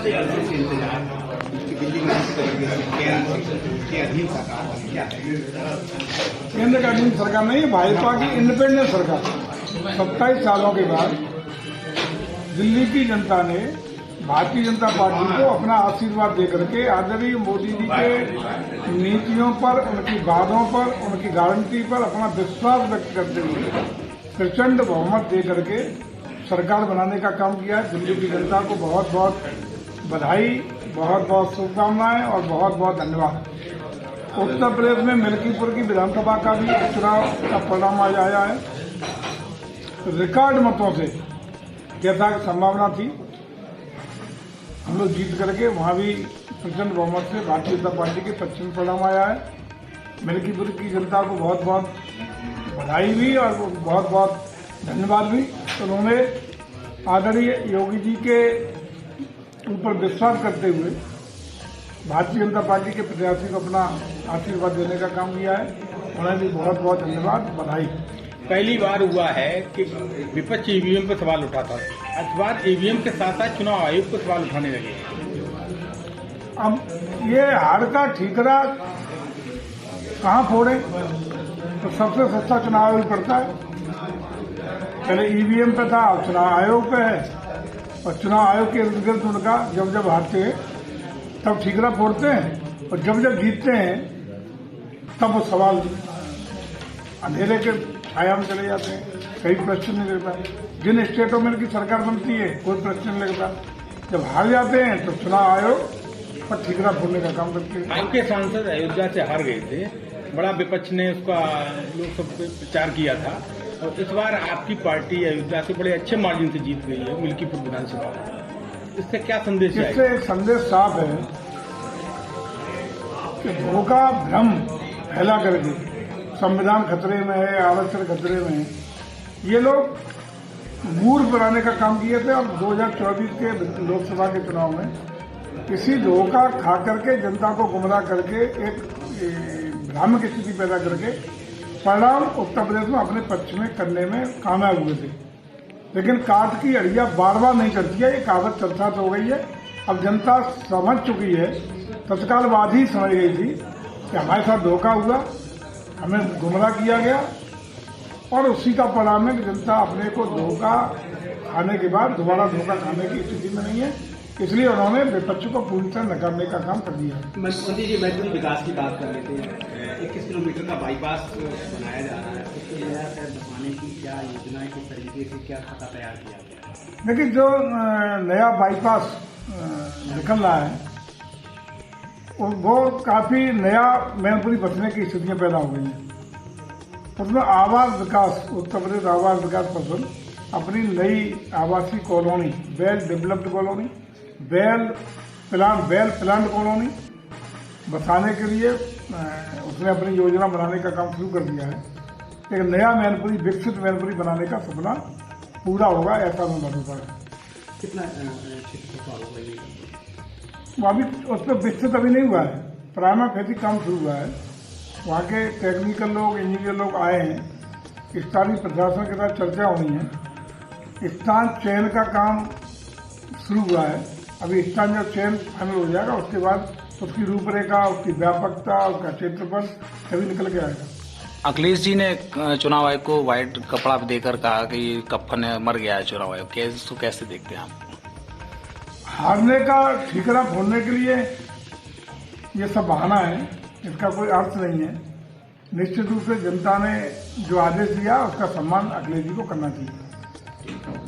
से इंतजार दिल्ली में के अधीन सरकार क्या है? केंद्र का अधीन सरकार नहीं है, भाजपा की इंडिपेंडेंट सरकार। 27 सालों के बाद दिल्ली की जनता ने भारतीय जनता पार्टी को अपना आशीर्वाद देकर के आदरणीय मोदी जी के नीतियों पर, उनकी वादों पर, उनकी गारंटी पर अपना विश्वास व्यक्त करते हुए प्रचंड बहुमत देकर के सरकार बनाने का काम किया है। दिल्ली की जनता को बहुत बहुत बधाई, बहुत बहुत शुभकामनाएं और बहुत बहुत धन्यवाद। उत्तर प्रदेश में मिल्कीपुर की विधानसभा का भी चुनाव का परिणाम आज आया है। रिकॉर्ड मतों से जैसा संभावना थी, हम लोग जीत करके वहां भी प्रचंड बहुमत से भारतीय जनता पार्टी के पश्चिम परिणाम आया है। मिल्कीपुर की जनता को बहुत बहुत बधाई भी और बहुत बहुत धन्यवाद भी। उन्होंने आदरणीय योगी जी के ऊपर विश्वास करते हुए भारतीय जनता पार्टी के प्रत्याशी को अपना आशीर्वाद देने का काम किया है। उन्हें भी बहुत बहुत धन्यवाद, बधाई। पहली बार हुआ है कि विपक्ष ईवीएम पर सवाल उठाता है, इस बार ईवीएम के साथ साथ चुनाव आयोग पर सवाल उठाने लगे। अब ये हार का ठीकरा कहाँ फोड़े, तो सबसे सस्ता चुनाव आयोग पड़ता है। पहले ईवीएम पे था, अब चुनाव आयोग पे है, और चुनाव आयोग के इर्द गिर्द उनका जब जब हारते हैं तब ठीकरा फोड़ते हैं, और जब जब जीतते हैं तब वो सवाल अंधेरे के छाया में चले जाते हैं। कहीं प्रश्न नहीं लगता। जिन स्टेटों में इनकी सरकार बनती है कोई प्रश्न नहीं लगता, जब हार जाते हैं तो चुनाव आयोग पर ठीकरा फोड़ने का काम करते हैं। आपके सांसद अयोध्या से हार गए थे, बड़ा विपक्ष ने उसका लोकसभा पे प्रचार किया था, और इस बार आपकी पार्टी अयोध्या से बड़े अच्छे मार्जिन से जीत गई है मिल्कीपुर विधानसभा। इससे क्या संदेश है? इससे एक संदेश साफ है कि धोखा भ्रम फैला करके संविधान खतरे में है, आरक्षण खतरे में है, ये लोग मूर्ख बनाने का काम किए थे। और 2024 के लोकसभा के चुनाव में इसी धोखा खा करके जनता को गुमराह करके एक भ्रामक स्थिति पैदा करके परिणाम उत्तर प्रदेश में अपने पक्ष में करने में कामयाब हुए थे। लेकिन काट की अड़िया बार बार नहीं करती है, ये कहावत चर्चा हो गई है। अब जनता समझ चुकी है, तत्कालवाद ही समझ गई थी कि हमारे साथ धोखा हुआ, हमें गुमराह किया गया, और उसी का परिणाम है कि जनता अपने को धोखा खाने के बाद दोबारा धोखा खाने की स्थिति में नहीं है। इसलिए उन्होंने विपक्ष को पूरी तरह नकारने का काम कर दिया। मोदी जी महत्वपूर्ण विकास की बात कर रहे थे। 21 किलोमीटर का बाईपास बनाया जा रहा है, उसको नया शहर बसाने की क्या योजनाएं, किस तरीके से क्या खाता तैयार किया गया? लेकिन जो नया बाईपास निकल रहा है वो काफी नया मैनपुरी बसने की स्थितियां पैदा हो गई हैं। उसमें आवास विकास, उत्तर प्रदेश आवास विकास पर्षद अपनी नई आवासीय colony, well developed colony, well plan colony बसाने के लिए उसने अपनी योजना बनाने का काम शुरू कर दिया है। एक नया मैनपुरी, विकसित मैनपुरी बनाने का सपना पूरा होगा, ऐसा मैं मानता हूँ। कितना क्षेत्र होगा ये? अभी उस पर विकसित अभी नहीं हुआ है, प्राइमा फेसी काम शुरू हुआ है। वहाँ के टेक्निकल लोग, इंजीनियर लोग आए हैं, स्थानीय प्रशासन के साथ चर्चा हुई है, स्थान चयन का काम शुरू हुआ है। अभी स्थान जब चयन फाइनल हो जाएगा उसके बाद उसकी रूपरेखा, उसकी व्यापकता, उसका क्षेत्रफल सभी निकल के आएगा। अखिलेश जी ने चुनाव आयोग को व्हाइट कपड़ा देकर कहा कि कप्पन मर गया है चुनाव आयोग, इसको कैसे देखते हैं आप? हारने का ठीकरा फोड़ने के लिए ये सब बहाना है, इसका कोई अर्थ नहीं है। निश्चित रूप से जनता ने जो आदेश दिया उसका सम्मान अखिलेश जी को करना चाहिए।